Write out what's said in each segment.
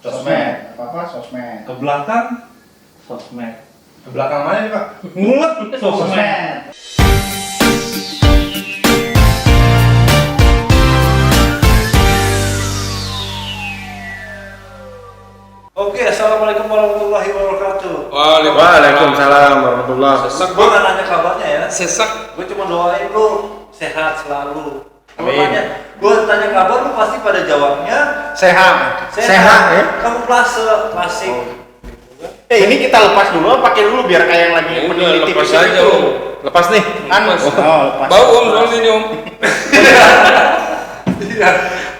Sosmed. Apa sosmed? Ke belakang sosmed. Ke belakang mana nih, Pak? Ngulet sosmed. Sosmed. Oke, assalamualaikum warahmatullahi wabarakatuh. Waalaikumsalam warahmatullahi wabarakatuh. Gue gak nanya kabarnya ya. Sesak. Gue cuma doain lu sehat selalu. Amin. Gue tanya kabar lu pasti pada jawabnya Sehat. sehat. ya? Kamu klasik. Ini kita lepas dulu, pakai dulu biar kayak yang lagi meneliti lepas di situ. aja, Om. Lepas nih. Kan? Lepas. Oh, lepas. Bau Om soalnya ini Om. Iya.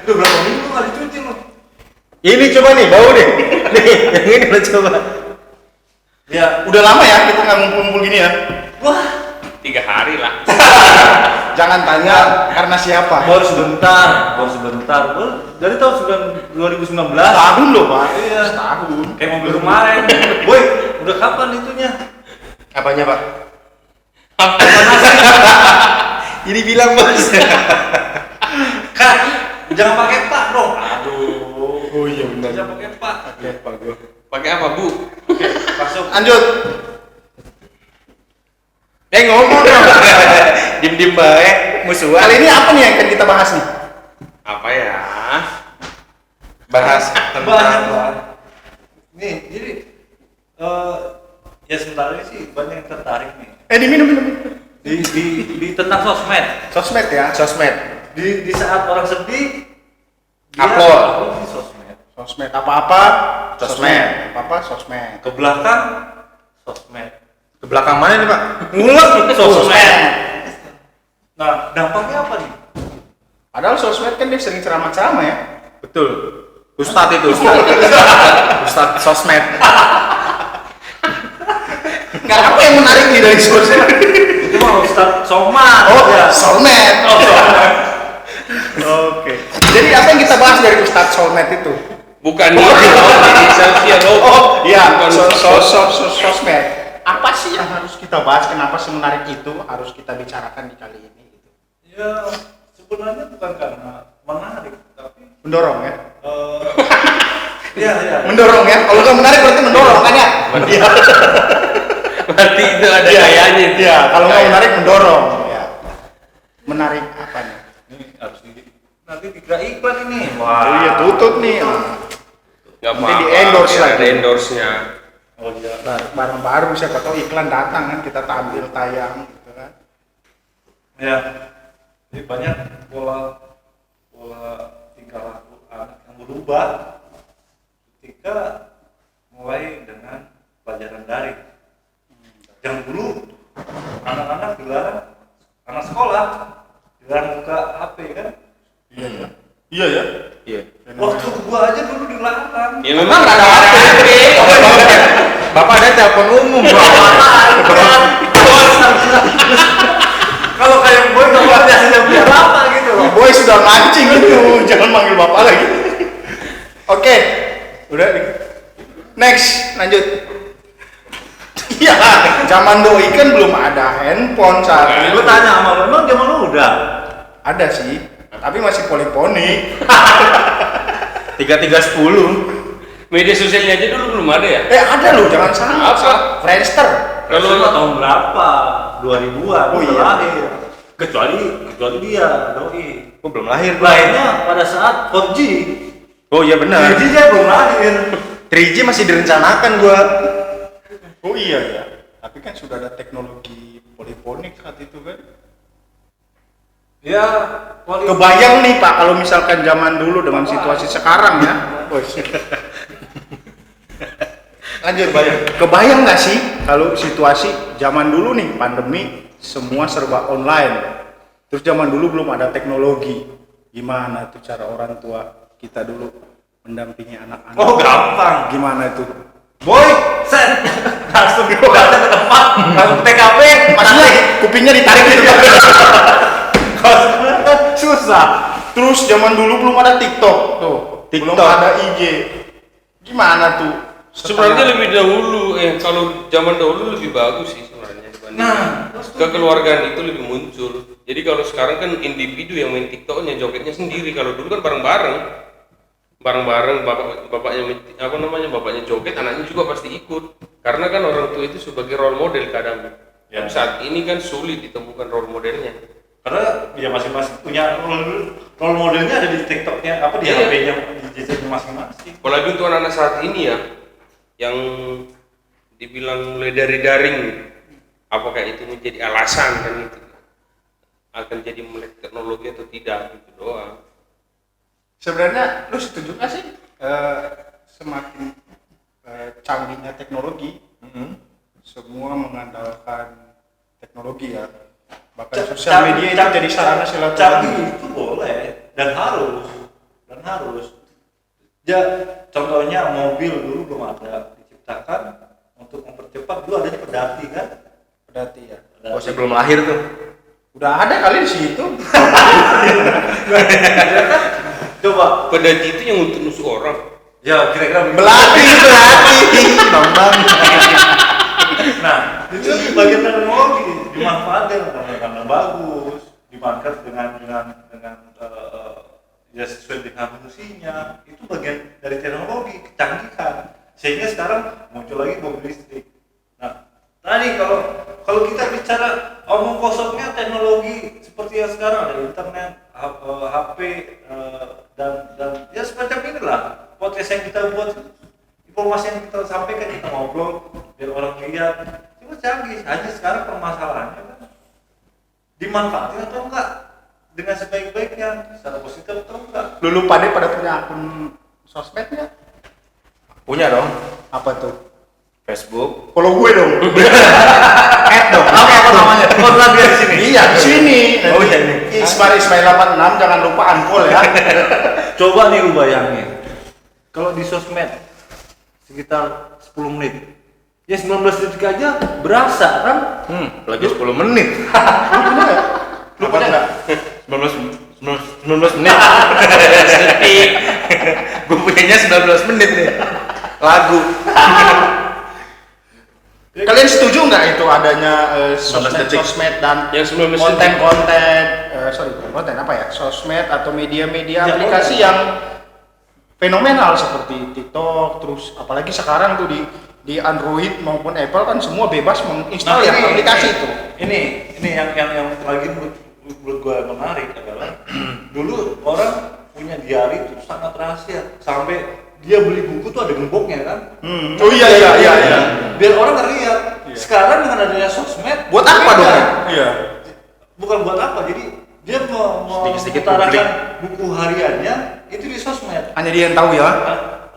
Udah berapa minggu gak dicuci lu? Ini coba nih, bau nih. Nih, yang ini lo coba. Ya. Udah lama ya kita nggak ngumpul-ngumpul gini ya. Wah. 3 hari lah. Jangan tanya karena siapa. Baru sebentar. Dari tahun 2019. Tahun loh, Pak. Iya. Setahun. Kayak mobil kemarin. Boy, udah kapan itunya? Apanya, Pak? Panas. Ini bilang, Bos. Kan, jangan pakai pak dong. Aduh. Oh iya benar. Jangan pakai pak. Oke, Pak gua. Pakai apa, Bu? Oke, masuk. Lanjut. Ngomong dong. Dim-dim baik. Musuhan. Kali ini apa nih yang akan kita bahas nih? Apa ya? Bahas Banyak lah. Nih, jadi ya sebentar ini sih banyak yang tertarik nih diminum. di tentang sosmed. Sosmed ya, sosmed. Di saat orang sedih, dia Upload. di sosmed. Sosmed apa-apa, sosmed. Apa-apa, sosmed. Ke belakang, sosmed. Ke belakang mana nih, Pak? Ngulet Sosmed. Nah, dampaknya apa nih? Padahal sosmed kan dia sering ceramah-ceramah ya. Betul. Ustadz itu, Ustadz sosmed. Nggak apa yang menarik nih dari sosmed? Itu mau Ustadz Somad. Oh, ya. sosmed. Oh, Somad. Oke. Jadi apa yang kita bahas dari Ustadz Sosmed itu? Bukan ini, ini selfie Om. Oh, iya, Bukan sosmed. Apa sih yang harus kita bahas? Kenapa semenarik itu harus kita bicarakan di kali ini? Gitu. Ya, sebenarnya bukan karena menarik, tapi Mendorong ya? iya. Mendorong ya? Kalau nggak menarik berarti mendorong kan ya? Iya. Berarti itu ada gayanya. Iya, kalau nggak menarik mendorong. Ya. Menarik apa nih? Ini harus nanti dikira iklan ini. Oh iya, tutup nih. Nggak Nanti apa-apa. di-endorse biar lagi. ada endorse-nya. Oh iya. Barang baru siapa tahu iklan datang kan kita tampil tayang gitu kan. Ya. Jadi banyak pola tingkah laku anak yang berubah ketika mulai dengan pelajaran daring. Yang dulu anak-anak dilarang, anak sekolah dilarang buka HP kan? Iya ya. Iya ya. Iya. Waktu gua aja dulu dilarang. Ya memang nggak ada Bapak ada telepon umum, Bro. Kalau kayak boy nggak biasanya punya apa gitu loh. Boy sudah mancing itu, jangan manggil bapak lagi. Oke, udah. Next, lanjut. Iya, zaman doi kan belum ada handphone saat itu. Gue tanya sama lo, emang zaman lu udah? Ada sih, tapi masih poliponik. 3310. Media sosialnya aja dulu belum ada ya? Ada loh, jangan salah. Apa? Friendster. Kalau lu tahun berapa? 2000-an. Oh, iya. Lahir. Kecuali dia, doi. Oh, belum lahir. Lahirnya pada saat 4G. Oh iya benar. 3G dia belum lahir. 3G masih direncanakan gua. Oh iya ya, tapi kan sudah ada teknologi poliponik saat itu kan. Ya, Kebayang nih Pak, kalau misalkan zaman dulu dengan situasi sekarang ya. Lanjut, kebayang nggak sih kalau situasi zaman dulu nih pandemi semua serba online, terus zaman dulu belum ada teknologi, gimana tuh cara orang tua kita dulu mendampingi anak-anak? Oh gampang. Gimana itu? Boy, set. Langsung datang ke tempat, langsung TKP. Maksudnya kupingnya ditarik gitu. Kalau sebenarnya kan susah. Terus zaman dulu belum ada TikTok tuh, belum TikTok. ada IG. Gimana tuh? Sebenarnya lebih dahulu, kalau zaman dahulu lebih bagus sih sebenarnya dibanding Nah, kekeluargaan itu lebih muncul. Jadi kalau sekarang kan individu yang main TikToknya jogetnya sendiri, kalau dulu kan bareng-bareng. bareng-bareng bapaknya joget, anaknya juga pasti ikut. Karena kan orang tua itu sebagai role model kadang. Ya. Tapi saat ini kan sulit ditemukan role modelnya. Karena ya masing-masing punya role modelnya ada di TikToknya, apa di Iya. HP-nya, di gadgetnya masing-masing. Apalagi untuk anak-anak saat ini ya, yang dibilang mulai dari daring, apakah itu menjadi alasan kan itu akan jadi melek teknologi atau tidak gitu doang. Sebenarnya lu setuju nggak sih semakin canggihnya teknologi, semua mengandalkan teknologi ya, bahkan sosial media itu jadi sarana silaturahmi. Canggih itu boleh dan harus. Ya, contohnya mobil dulu belum ada diciptakan untuk mempercepat, dulu adanya pedati kan? Pedati ya. Pedati. Oh, sebelum lahir tuh. Udah ada kali di situ. Coba, Pedati itu yang untuk nusuk orang. ya kira-kira Belati. Bambang. Nah, itu bagian teknologi dimanfaatkan karena bagus, dimanfaatkan dengan ya sesuai dengan fungsinya. Itu bagian dari teknologi kecanggihan. Sehingga sekarang muncul lagi mobil listrik. Nah, tadi kalau kita bicara omong kosongnya teknologi seperti yang sekarang ada internet, HP dan ya semacam inilah podcast yang kita buat, informasi yang kita sampaikan, kita ngobrol biar orang lihat itu canggih. Hanya sekarang permasalahannya kan dimanfaatkan atau enggak dengan sebaik-baiknya, secara positif atau enggak. Lulu pada punya akun sosmed nggak? Punya dong. Apa tuh? Facebook. Follow gue dong. Add dong. Apa namanya? Oh, lagi di sini. Iya di sini. Oh, iya, ini. Ismail 86 jangan lupa unfollow ya. Coba nih lu bayangin, kalau di sosmed sekitar 10 menit, ya 19 detik aja berasa kan? Lagi 10 menit. Lu punya nggak? 19 menit. Gue punyanya 19 menit nih. Lagu. Kalian setuju nggak itu adanya detik. sosmed dan Yang 19 detik. konten-konten bukan konten apa ya, sosmed atau media-media Ya, aplikasi yang fenomenal seperti TikTok, terus apalagi sekarang tuh di Android maupun Apple kan semua bebas menginstal ya aplikasi itu. Ini yang lagi menurut gue menarik adalah dulu orang punya diary itu sangat rahasia, sampai dia beli buku tuh ada gemboknya kan? Oh iya. Biar orang nggak lihat. Sekarang dengan adanya sosmed, Buat apa dong? Iya. Bukan buat apa, jadi dia Sedikit-sedikit mengutarakan buku hariannya itu di sosmed. Hanya dia yang tahu ya.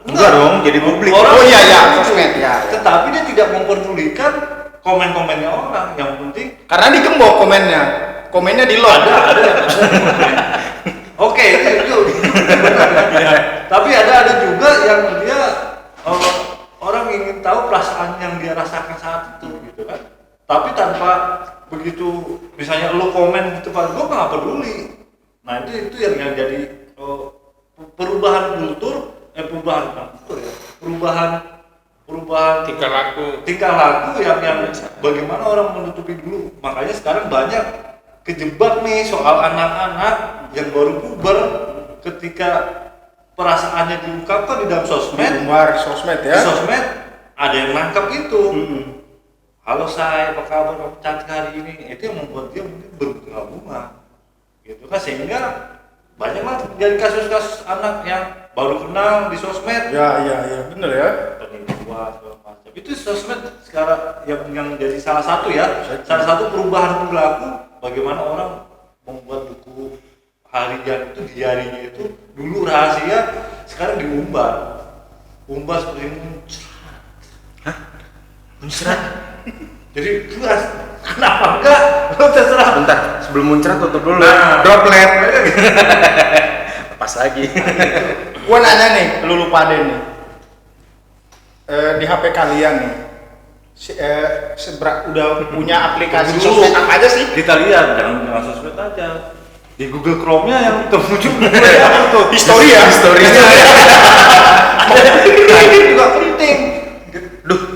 Enggak dong, jadi publik. Orang Oh iya, itu. sosmed, ya. Tetapi dia tidak memperdulikan komen-komennya orang. Yang penting Karena digembok komennya di load. ada. Oke, itu benar. Tapi ada juga yang dia orang ingin tahu perasaan yang dia rasakan saat itu gitu kan. Tapi tanpa begitu, misalnya lo komen gitu kan, gue nggak peduli. Nah itu yang jadi perubahan kultur, perubahan tingkah laku yang bagaimana orang menutupi dulu. Makanya sekarang banyak kejebak nih soal anak-anak yang baru puber, ketika perasaannya diungkapkan di dalam sosmed, Umar sosmed di ya. sosmed ada yang nangkap itu. Halo saya, apa kabar, kamu cantik hari ini. Itu yang membuat dia mungkin berbunga-bunga gitu kan, sehingga banyaklah jadi kasus-kasus anak yang baru kenal di sosmed. Ya, bener ya. Penipuan segala macam. Itu sosmed sekarang yang jadi salah satu perubahan perilaku, bagaimana orang membuat buku harian itu, diarinya itu dulu rahasia, sekarang diumbar seperti muncrat. Jadi jelas, kenapa enggak? Lo terserah. Bentar, sebelum muncrat tutup dulu. Nah. Droplet. Lepas lagi. Gua nanya nih, lu lupa deh nih. Di HP kalian nih, udah punya aplikasi Dulu. sosmed apa aja sih? Kita lihat, jangan sosmed aja. Di Google Chrome-nya yang termuncul apa tuh? Histori ya? Itu juga penting.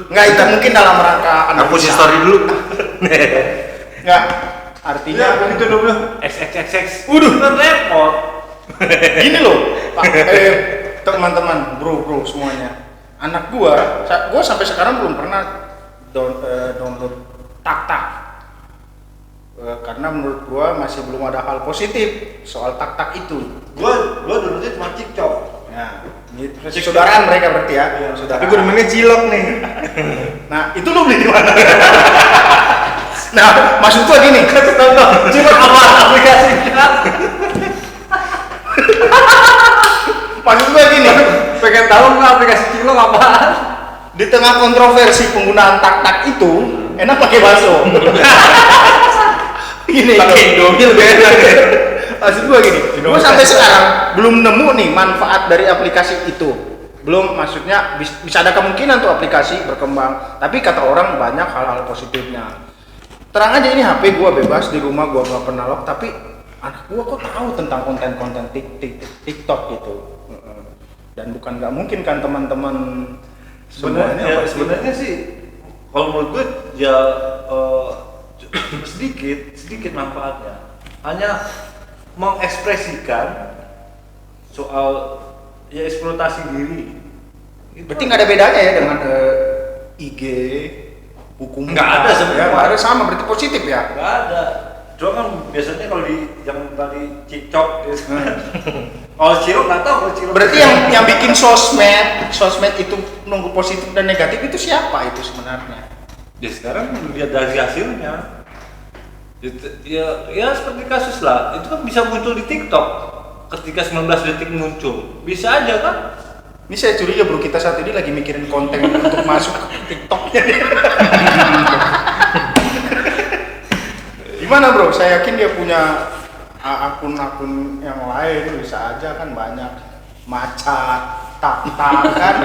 Nggak, itu mungkin dalam rangka Hapus history dulu. Nggak, artinya Itu namanya XXXX. Waduh. Kan repot. gini loh, Pak. teman-teman, bro semuanya. Anak gua sampai sekarang belum pernah download tak. Karena menurut gua masih belum ada hal positif soal tak itu. Gua dulunya cuma TikTok. Nah, gitu. Saudaraan mereka berarti ya. Iya. Saudaraan. Tapi gue demennya cilok nih. Nah, itu lu beli di mana? Nah, maksud gua gini. Cuma apa aplikasinya? Maksud gua gini. Pengen tahu nggak aplikasi cilok apaan? Di tengah kontroversi penggunaan tak itu, enak pakai bakso. Gini. Pakai Indomie lebih enak ya. Maksud gua gini, gua sampai sekarang belum nemu nih manfaat dari aplikasi itu. Belum, maksudnya bisa ada kemungkinan tuh aplikasi berkembang, tapi kata orang banyak hal-hal positifnya. Terang aja ini HP gua bebas di rumah, gua nggak pernah lock, tapi anak gua kok tahu tentang konten-konten TikTok gitu. Dan bukan nggak mungkin kan teman-teman semuanya Sebenarnya sih kalau menurut gue ya sedikit manfaatnya. Hanya mengekspresikan soal ya eksploitasi diri. Berarti nggak ada bedanya ya dengan IG, buku muka. Nggak ada sebenarnya. Ya, nggak ada, sama berarti positif ya. Nggak ada. Cuma kan biasanya kalau di yang tadi TikTok gitu. Kalau cilok nggak tahu kalau cilok. Berarti yang bikin sosmed itu nunggu positif dan negatif itu siapa itu sebenarnya? Ya sekarang lihat dari hasilnya. Ya seperti kasus lah. Itu kan bisa muncul di TikTok. Ketika 19 detik muncul, bisa aja kan? Ini saya curiga bro, kita saat ini lagi mikirin konten untuk masuk ke TikToknya. Gimana bro? Saya yakin dia punya akun-akun yang lain, bisa aja kan banyak macat, tak kan,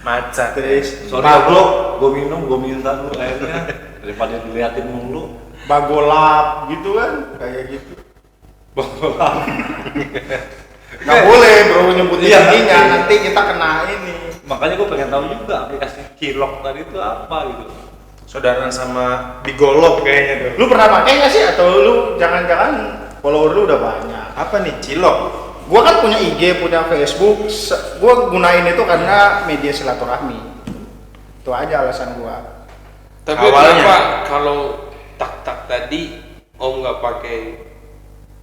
Macat. terus Sorry ya bro, gue minta lu airnya daripada diliatin mulu. bagolap gitu kan, kayak gitu. Bagolap. Nggak boleh bro nyebutin Iya, ininya, iya. nanti kita kena ini. Makanya gue pengen tahu juga aplikasi cilok tadi itu apa gitu. Saudaraan sama digolok kayaknya tuh. Lu pernah pakai nggak sih? Atau lu jangan-jangan follower lu udah banyak? Apa nih cilok? Gua kan punya IG, punya Facebook, gua gunain itu karena media silaturahmi. Itu aja alasan gua. Tapi Awalnya. kenapa kalau tak tadi Om nggak pakai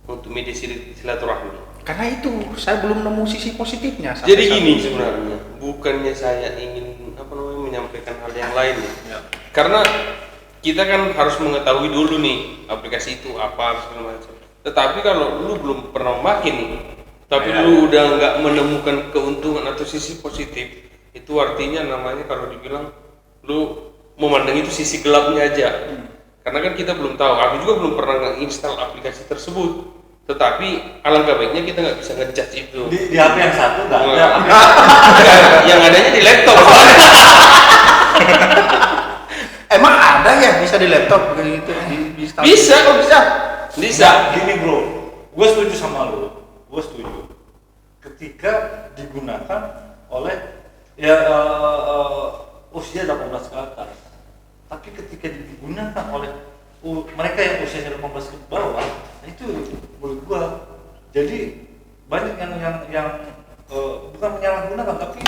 untuk media silaturahmi? Karena itu saya belum nemu sisi positifnya. sampai Jadi saat gini ini. sebenarnya, bukannya saya ingin menyampaikan hal yang lain ya. Ya. Karena kita kan harus mengetahui dulu nih aplikasi itu apa segala macam. Tetapi kalau lu belum pernah memakai nih, tapi Ya. lu udah nggak menemukan keuntungan atau sisi positif, itu artinya namanya kalau dibilang lu memandang itu sisi gelapnya aja. Karena kan kita belum tahu, aku juga belum pernah nge-install aplikasi tersebut. Tetapi alangkah baiknya kita nggak bisa ngejudge itu. Di HP yang satu nggak ada. Nggak, yang adanya di laptop. Emang ada ya bisa di laptop begitu di start? Bisa. Oh, bisa. Bisa. Nggak, gini bro, gue setuju sama lu. Gue setuju. Ketika digunakan oleh ya usia 18 ke atas. Tapi ketika digunakan oleh mereka yang usianya 18 ke bawah, itu menurut gua jadi banyak yang bukan menyalahgunakan, tapi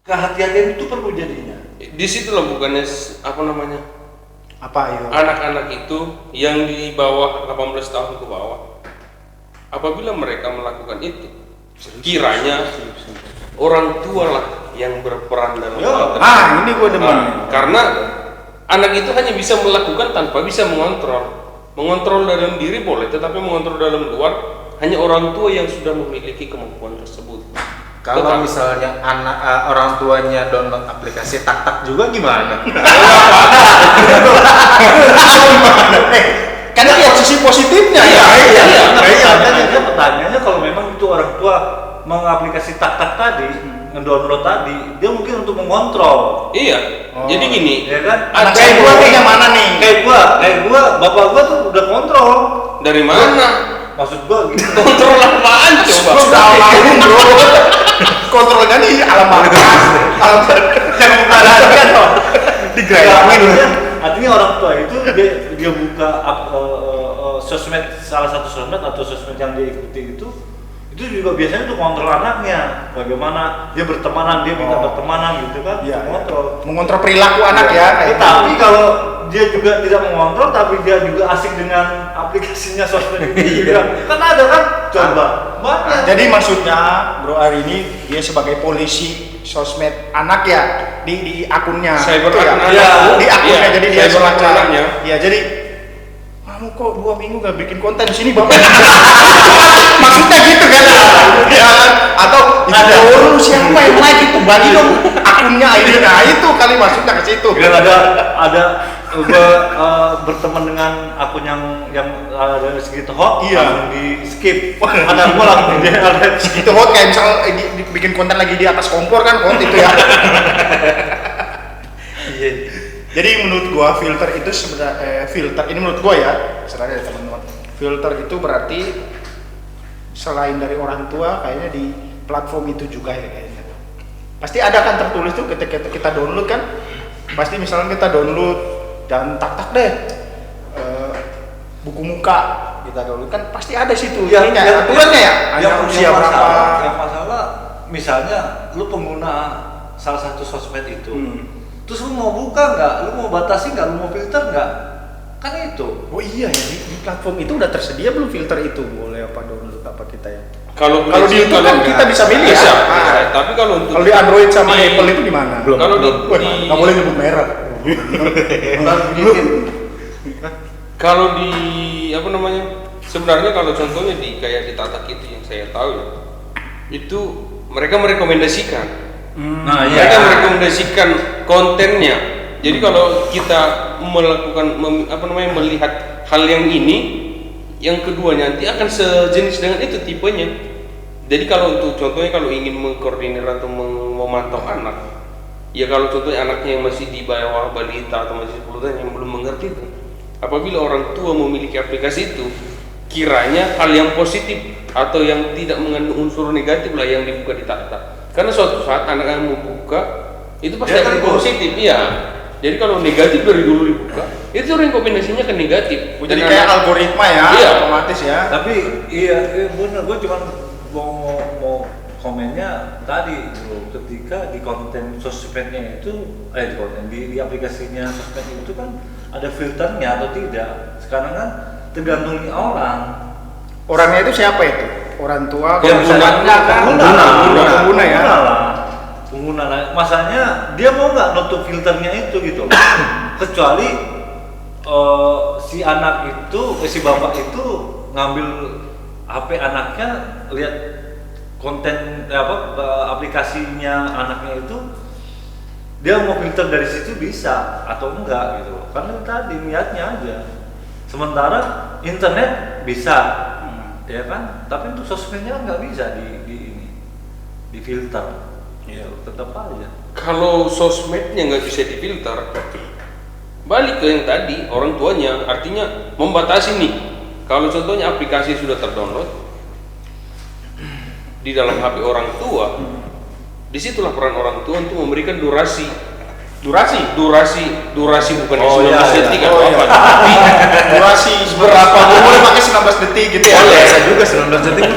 kehati-hatian itu perlu jadinya. Di situ loh bukannya apa namanya Apa ya? anak-anak itu yang di bawah 18 tahun ke bawah, apabila mereka melakukan itu, kiranya orang tua lah yang berperan dalam hal tersebut. Ini gua demen. Karena anak itu hanya bisa melakukan tanpa bisa mengontrol. Mengontrol dalam diri boleh, tetapi mengontrol dalam luar hanya orang tua yang sudah memiliki kemampuan tersebut. Kalau Tetapi- misalnya anak orang tuanya download aplikasi tak juga gimana? Karena lihat sisi positifnya ya. Makanya pertanyaannya kalau memang itu orang tua mengaplikasi tak tadi, ngedownload tadi, dia mungkin untuk mengontrol. Iya. Oh. Jadi gini, Ya kan? Anak Ada saya yang gua mau- nih yang mana nih? Kayak gua, bapak gua tuh udah kontrol. dari mana? Maksud gua gitu. Kontrol apaan coba? Sudah almarhum bro. Kontrolnya nih alamat yang bukan kan loh. Artinya orang tua itu dia buka sosmed, salah satu sosmed atau sosmed yang dia ikuti itu itu juga biasanya untuk kontrol anaknya, bagaimana dia bertemanan, dia minta bertemanan gitu kan, Iya, kontrol. mengontrol perilaku anak ya. kayak Tetapi gitu. kalau dia juga tidak mengontrol, tapi dia juga asik dengan aplikasinya sosmed itu juga, kan ada kan, coba banyak. Jadi maksudnya Bro Ari ini dia sebagai polisi sosmed anak ya di akunnya. Cyber Itu ya? akun Iya, anak. di akunnya Iya, jadi dia cyber akun semacam. anaknya. Ya jadi kamu kok 2 minggu gak bikin konten sini bapak? Maksudnya gitu kan? Ya kan? Atau Ada. itu siapa yang like itu bagi dong akunnya ID. Nah itu kali maksudnya ke situ. Kemudian ada berteman dengan akun yang ada segitu hot, Iya. langsung di skip. Ada gua langsung dia ada Itu hot kayak misal bikin konten lagi di atas kompor kan hot itu ya. Jadi menurut gua filter itu sebenarnya filter ini menurut gua ya, sebenarnya teman-teman. Filter itu berarti selain dari orang tua kayaknya di platform itu juga ya kayaknya. Pasti ada kan tertulis tuh ketika kita download kan. Pasti misalnya kita download dan tak deh buku muka kita download kan pasti ada situ ininya, aturannya ya. Anak usia berapa? Yang masalah misalnya lu pengguna salah satu sosmed itu. Terus lu mau buka nggak? Lu mau batasi nggak? Lu mau filter nggak? Kan itu. Oh iya ya di platform itu udah tersedia belum filter itu boleh apa download apa kita ya? Kalau Di YouTube kan kita bisa milih ya. Bisa, Ah. bisa. Tapi kalau untuk Kalau di Android sama di- Apple itu gimana? Kalau di, Wah, di- nggak boleh nyebut merek. kalau di apa namanya? Sebenarnya kalau contohnya di kayak di Tatak itu yang saya tahu ya, itu mereka merekomendasikan. Nah, Mereka merekomendasikan kontennya. Jadi kalau kita melakukan melihat hal yang ini, yang kedua nanti akan sejenis dengan itu tipenya. Jadi kalau untuk contohnya kalau ingin mengkoordinir atau memantau anak, ya kalau contohnya anaknya yang masih di bawah balita atau masih 10 tahun yang belum mengerti itu, apabila orang tua memiliki aplikasi itu, kiranya hal yang positif atau yang tidak mengandung unsur negatif lah yang dibuka di Tata. Karena suatu saat anak yang mau buka itu pasti Dia akan terikut. positif, iya. Jadi kalau negatif dari dulu dibuka, itu rekomendasinya ke negatif. Jadi Dan kayak anak- algoritma ya, Iya. otomatis ya. Tapi iya bener, gue cuma mau komennya tadi bro, ketika di konten sosmednya itu di konten di aplikasinya sosmed itu kan ada filternya atau tidak. Sekarang kan tergantung orang. Orangnya itu siapa itu? Orang tua, Ya, misalnya misalnya kan? Pengguna ya. Pengguna lah. Masanya dia mau nggak nutup filternya itu gitu. Kecuali si anak itu, si bapak itu ngambil HP anaknya, lihat konten aplikasinya anaknya itu, dia mau filter dari situ bisa atau enggak gitu. Karena tadi niatnya aja. Sementara internet bisa, ya kan? Tapi untuk sosmednya nggak bisa di filter. Iya. Tetap aja. Kalau sosmednya nggak bisa difilter, balik ke yang tadi orang tuanya, artinya membatasi nih. Kalau contohnya aplikasi sudah terdownload di dalam HP orang tua, disitulah peran orang tua untuk memberikan durasi bukan Oh, 19 iya, detik iya. atau Oh, apa, iya. tapi Durasi berapa? Boleh pakai 19 detik gitu ya? Biasa juga 19 detik.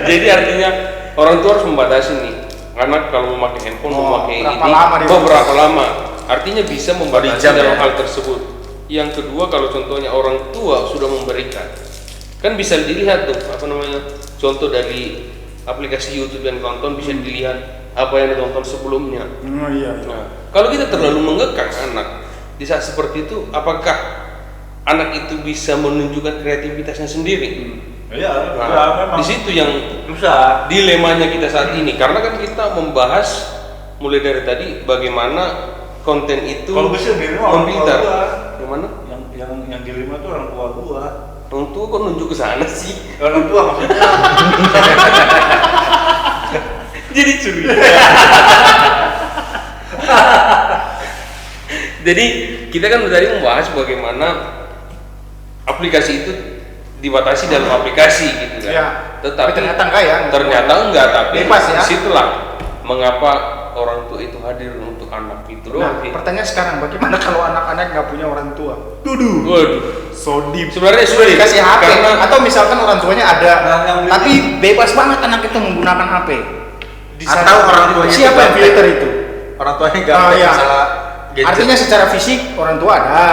jadi artinya orang tua harus membatasi nih. Anak kalau memakai handphone, Oh, memakai berapa ini, lama dia berapa lama? Artinya bisa membatasi jam dalam ya? hal tersebut. Yang kedua, kalau contohnya orang tua sudah memberikan, kan bisa dilihat tuh apa namanya, contoh dari aplikasi YouTube yang tonton bisa dilihat apa yang ditonton sebelumnya. Oh iya. Nah, kalau kita terlalu mengekang anak di saat seperti itu, apakah anak itu bisa menunjukkan kreativitasnya sendiri? Iya, Nah, memang di situ yang susah. dilemanya kita saat ini, karena kan kita membahas mulai dari tadi bagaimana konten itu Kalau bisa di rumah orang tua memfilter. gua. Yang mana? Yang di rumah tuh orang tua gua. Orang tua kok nunjuk ke sana sih? Orang tua maksudnya. Jadi curiga. Jadi kita kan tadi membahas bagaimana aplikasi itu dibatasi dalam aplikasi gitu kan. Ya. Tetapi Tapi ternyata enggak ya? Ternyata enggak, tapi Bebas ya? disitulah mengapa orang tua itu hadir untuk anak itu Nah, doang sih. pertanyaan sekarang, bagaimana kalau anak-anak nggak punya orang tua? Waduh. So deep. Sebenarnya Sudah dikasih HP, karena atau misalkan orang tuanya ada, Nah, yang tapi bebas banget anak itu menggunakan HP. Atau orang tuanya Siapa yang itu filter itu? orang tuanya nggak Ah, iya. masalah gadget. Artinya secara fisik orang tua ada,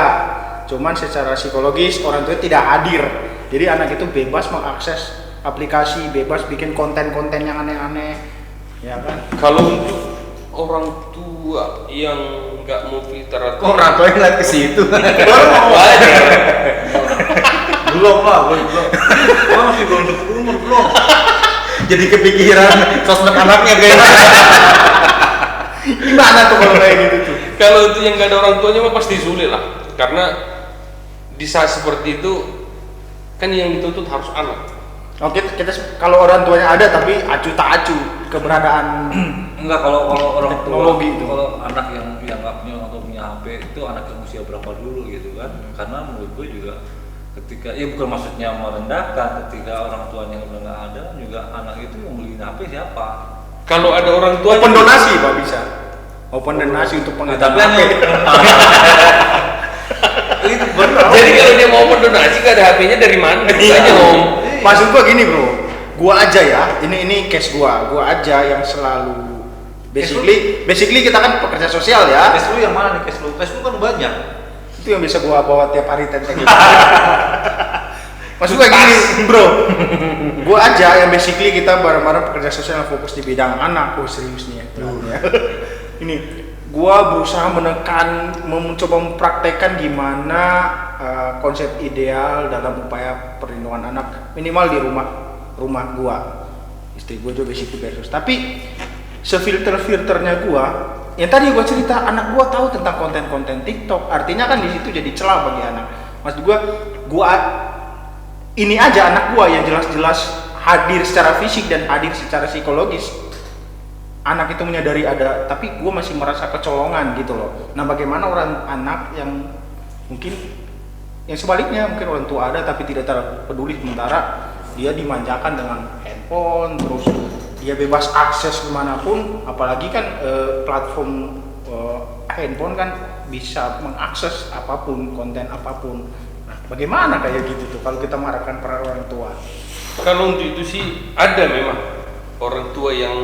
cuman secara psikologis orang tua tidak hadir. Jadi anak itu bebas mengakses aplikasi, bebas bikin konten-konten yang aneh-aneh, ya kan? kalau untuk orang tua yang nggak mau filter atau Kok orang tuanya ngeliat ke situ? Belum lah, belum. Gua masih belum cukup umur, belum. Jadi kepikiran sosmed anaknya kayaknya. Gimana tuh kalau kayak gitu tuh? kalau itu yang nggak ada orang tuanya mah pasti sulit lah, karena di saat seperti itu kan yang dituntut harus anak. Oke, kita kalau orang tuanya ada tapi acu tak acu keberadaan. Enggak, kalau orang tua, Teknologi itu. kalau anak yang nggak punya atau punya HP itu anak yang usia berapa dulu gitu kan? Karena menurut gue juga ketika, ya bukan maksudnya merendahkan, ketika orang tuanya udah nggak ada juga anak itu yang beliin HP siapa? Kalau ada orang tua Open donasi pak bisa. Open donasi untuk Tapi pengadaan HP. itu benar. jadi kalau dia mau mendonasi nggak ada HP-nya dari mana? Makanya om. Maksud gua gini bro, gua aja ya, ini case gua aja yang selalu basically kita kan pekerja sosial ya. Cash lu yang mana nih cash lu? Cash lu kan banyak. Itu yang bisa gua bawa tiap hari tenteng gitu. Maksud gua gini bro, gua aja yang basically kita bareng-bareng pekerja sosial yang fokus di bidang anak. Oh serius nih ya. Ini gua berusaha menekan, mencoba mempraktekkan gimana konsep ideal dalam upaya perlindungan anak minimal di rumah gua. Istri gua juga basically versus. Tapi sefilter-filternya gua, yang tadi gua cerita anak gua tahu tentang konten-konten TikTok. Artinya kan di situ jadi celah bagi anak. Maksud gua ini aja anak gua yang jelas-jelas hadir secara fisik dan hadir secara psikologis. Anak itu menyadari ada, tapi gue masih merasa kecolongan gitu loh. Nah bagaimana orang anak yang mungkin yang sebaliknya, mungkin orang tua ada tapi tidak peduli, sementara dia dimanjakan dengan handphone, terus dia bebas akses kemanapun, apalagi kan platform handphone kan bisa mengakses apapun, konten apapun. Nah bagaimana kayak gitu tuh kalau kita mengharapkan para orang tua? Kalau untuk itu sih ada memang orang tua yang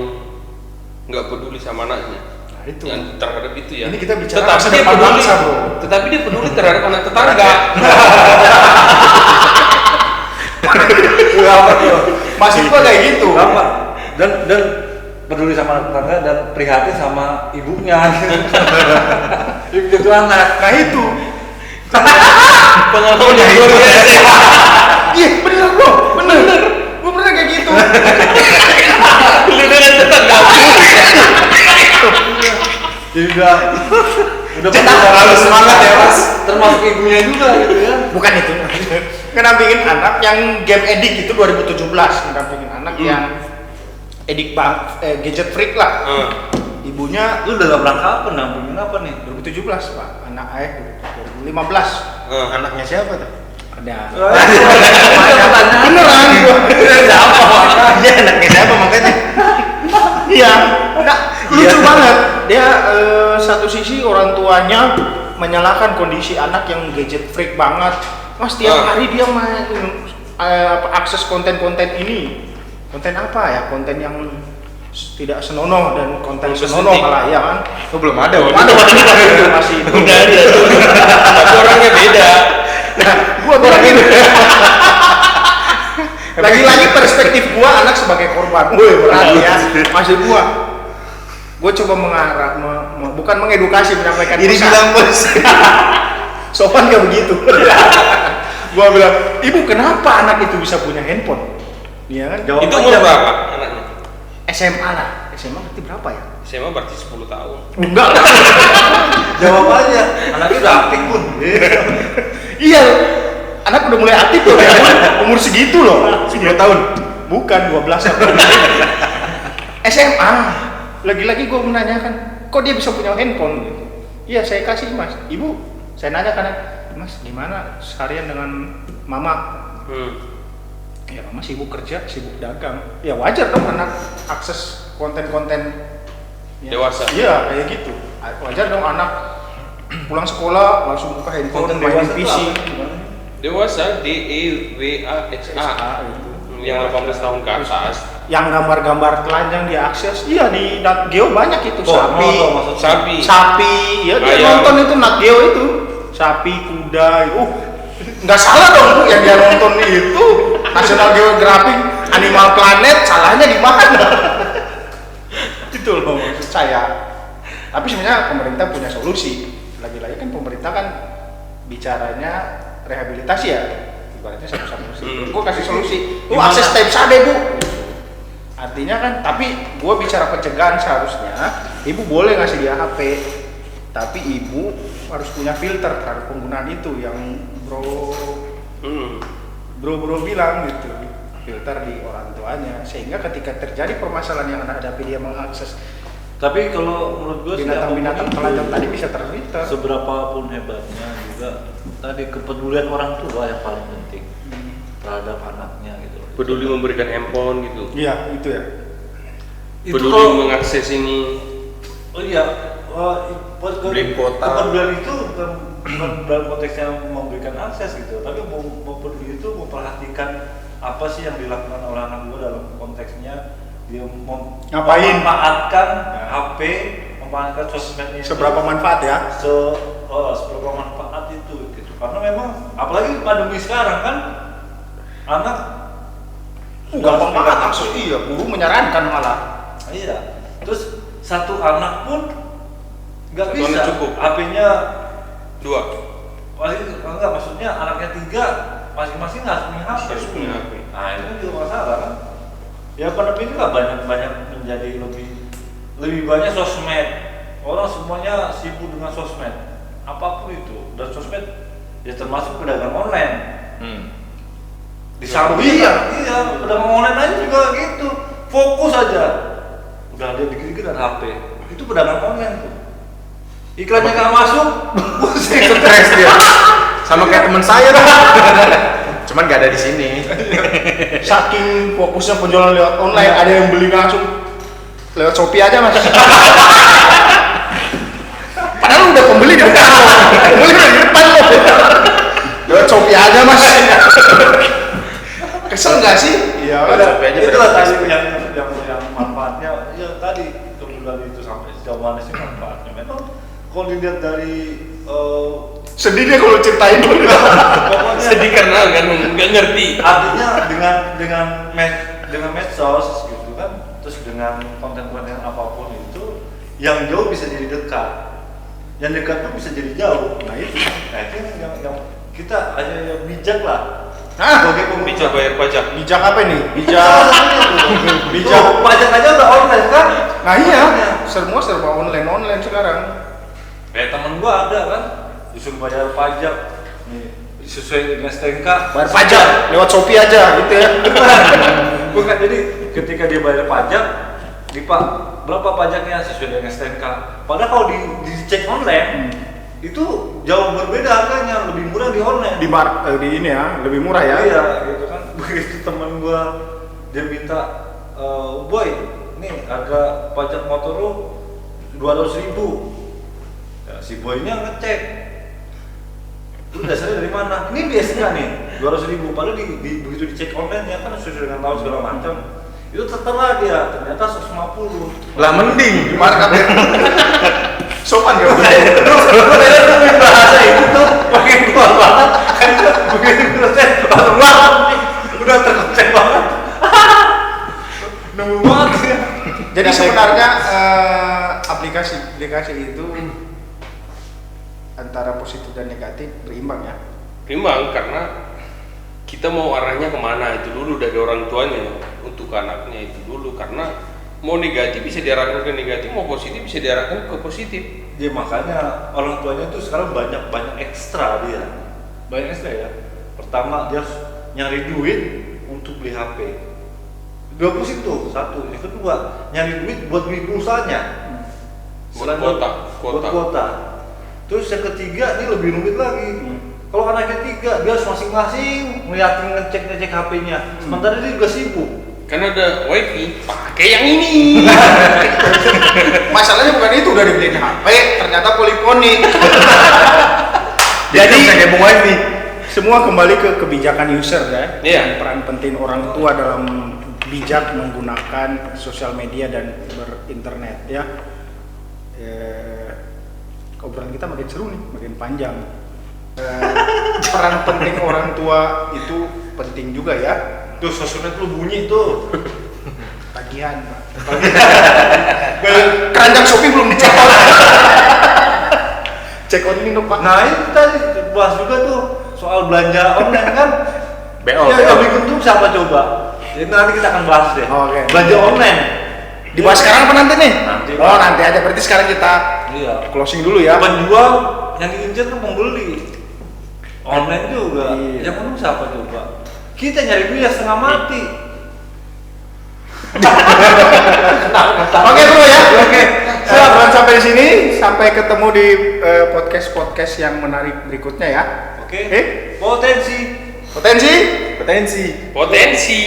nggak peduli sama anaknya. Nah itu. Yang terhadap itu ya. Ini kita bicara tetapi masa dia depan peduli, bangsa, bro. tetapi dia peduli terhadap anak tetangga. Maksud gua kayak gitu. Gampang. Dan peduli sama anak tetangga dan prihatin sama ibunya. Ibu itu anak. Nah itu. Pengalaman yang luar biasa. Iya bener bro, bener. Gua pernah kayak gitu. Lu dengan tetangga. Jadi udah Terlalu semangat ya mas. termasuk ibunya juga gitu ya. Bukan itu. Ngedampingin anak yang game edik itu 2017. Ngedampingin anak yang edik gadget freak lah. Ibunya Lu dalam rangka apa nampungin apa nih? 2017 pak. Anak ayah 2015. Anaknya siapa tuh? Ada. Pertanyaan Beneran gua. Dia anaknya siapa makanya? Iya. Nah, lucu banget. Dia satu sisi orang tuanya menyalahkan kondisi anak yang gadget freak banget. Mas tiap hari dia main akses konten-konten ini. Konten apa ya? Konten yang tidak senonoh dan konten senonoh malah ya kan. Oh, belum ada. Waduh, masih itu. Udah ada tuh. Tapi orangnya beda. Nah, gua bilang gitu. Lagi-lagi perspektif gua anak sebagai korban. Woi, berarti ya. Maksud gua coba mengarah, bukan mengedukasi, menyampaikan Ini pesan. bilang bos. Sopan gak begitu. Gua bilang, ibu kenapa anak itu bisa punya handphone? Iya kan? Jawab Itu aja. umur berapa anaknya? SMA lah. SMA berarti berapa ya? SMA berarti 10 tahun. Enggak lah. Jawab aja. Anaknya udah aktif pun. Iya. Anak udah mulai aktif tuh ya. Umur segitu loh. 10 tahun. Bukan 12 tahun. SMA. Lagi-lagi gue menanyakan, kok dia bisa punya handphone gitu. Iya, saya kasih mas. Ibu, saya nanya kan, mas gimana seharian dengan mama? Ya mama sibuk kerja, sibuk dagang. Ya wajar dong anak akses konten-konten Dewasa. Iya, kayak gitu. Wajar dong anak pulang sekolah langsung buka handphone, main PC. Dewasa DEWASA Gitu. yang 18 tahun ke atas. Yang gambar-gambar telanjang diakses, iya di Nat Geo banyak itu Sapi. sapi, ya dia Ayam. nonton itu Nat Geo itu, sapi, kuda, nggak salah dong Bu, yang dia nonton itu National Geographic, Animal Planet, salahnya di mana? Itu loh maksud saya. Tapi sebenarnya pemerintah punya solusi. Lagi-lagi kan pemerintah kan bicaranya rehabilitasi ya, ibaratnya satu-satu solusi. Gue kasih solusi, lu akses Type A deh Bu. Artinya kan, tapi gue bicara pencegahan seharusnya, ibu boleh ngasih dia HP, tapi ibu harus punya filter terhadap penggunaan itu yang bro bilang gitu, filter di orang tuanya, sehingga ketika terjadi permasalahan yang anak hadapi dia mengakses Tapi kalau menurut gue binatang-binatang telanjang tadi bisa terfilter. seberapa pun hebatnya juga tadi kepedulian orang tua yang paling penting terhadap anaknya gitu. Peduli memberikan handphone gitu. Iya, itu ya. Peduli mengakses ini. Oh iya, Beli kuota. kepedulian itu bukan dalam konteksnya memberikan akses gitu, tapi peduli itu memperhatikan apa sih yang dilakukan oleh anak gue dalam konteksnya dia Ngapain? memanfaatkan HP, memanfaatkan sosmed itu. Seberapa manfaat ya? Seberapa manfaat itu gitu. Karena memang apalagi pandemi sekarang kan anak Gampang banget langsung, iya, guru menyarankan malah. Iya. Terus satu anak pun nggak Satu bisa anak cukup. HP-nya 2. enggak, maksudnya anaknya 3 masing-masing harus punya HP. Harus punya HP. Nah itu kan juga masalah kan. Ya pandemi itu kan banyak menjadi lebih banyak sosmed. Orang semuanya sibuk dengan sosmed. Apapun itu. Dan sosmed ya termasuk pedagang online. Di samping iya, pedagang online aja juga gitu. Fokus aja. Udah dia dikit-dikit ada HP. Itu pedagang online tuh. Iklannya nggak masuk, Stres dia. Sama kayak teman saya tuh. Cuman gak ada di sini. Saking fokusnya penjualan lewat online, ada yang beli langsung lewat Shopee aja mas. Padahal udah pembeli di depan, pembeli di depan kok. Lewat Shopee aja mas. Kesel nggak sih? Iya. Itulah tadi yang manfaatnya. Ya tadi kemudian itu sampai sejauh mana sih manfaatnya? Memang kalau dilihat dari Sedih deh kalau ceritain. pokoknya Sedih karena kan nggak ngerti. artinya dengan medsos gitu kan, terus dengan konten-konten apapun itu yang jauh bisa jadi dekat, yang dekat pun bisa jadi jauh. Nah itu yang kita hanya yang bijak lah. Sebagai pengguna. Bijak bayar pajak. Bijak apa nih? Bijak pajak aja udah online kan? Nah iya, semua serba online sekarang. Kayak temen gua ada kan, disuruh bayar pajak nih sesuai dengan STNK. Bayar pajak lewat Shopee aja gitu ya. Bukan, jadi ketika dia bayar pajak, Pak, berapa pajaknya sesuai dengan STNK. Padahal kalau dicek online, itu jauh berbeda harganya, lebih murah di online. Di ini ya, lebih murah ya. Iya, gitu kan. Begitu temen gua dia minta, boy, nih harga pajak motor lu 200.000. Ya, si boynya ngecek, lu dasarnya dari mana? Ini biasanya nih 200.000. Padahal begitu dicek online ya kan sesuai dengan tahun segala macam. Itu tertera dia, ternyata 150. Lah mending Di markup ya. Sopan gak? Lu bahasa itu tuh makin keluar banget. Kan begitu ngecek langsung udah terkocek banget. Nemu banget ya. Jadi sebenarnya aplikasi itu antara positif dan negatif berimbang ya. Berimbang karena kita mau arahnya kemana itu dulu dari orang tuanya untuk anaknya itu dulu, karena mau negatif bisa diarahkan ke negatif, mau positif bisa diarahkan ke positif. Ya makanya orang tuanya tuh sekarang banyak ekstra dia. Banyak ekstra ya. Pertama dia harus nyari duit untuk beli HP. Dua pusing tuh, satu. Yang kedua, nyari duit buat beli pulsanya. Buat Buat kuota. Terus yang ketiga ini lebih rumit lagi. Kalau anaknya 3, dia harus masing-masing ngecek HP-nya. Sementara dia juga sibuk. Karena ada wifi, pakai yang ini. Masalahnya HP ternyata poliponik. Jadi Jadi kayak Bung Wi-Fi. semua kembali ke kebijakan user ya. Iya. Dan peran penting orang tua dalam bijak menggunakan sosial media dan berinternet ya. Obrolan kita makin seru nih, makin panjang. Peran penting orang tua itu penting juga ya. Tuh sosmed lu bunyi tuh. Tagihan, Pak. Keranjang Shopee belum dicek out. Cek out ini dong, Pak. Nah itu tadi bahas juga tuh soal belanja online kan. BO. Ya, yang bikin tuh siapa coba? Itu nanti kita akan bahas deh. Oke. Belanja online. Dibahas sekarang apa nanti nih? Nanti, Oh, Pak. nanti aja. Berarti sekarang kita Iya. closing dulu ya. Penjual yang diincar kan pembeli. Online juga. Iya. Yang untung siapa coba? Kita nyari duit setengah mati. Oke, bro ya. Oke. Silakan sampai di sini. Sampai ketemu di podcast yang menarik berikutnya ya. Oke. Oke. Potensi. Potensi. Potensi. Potensi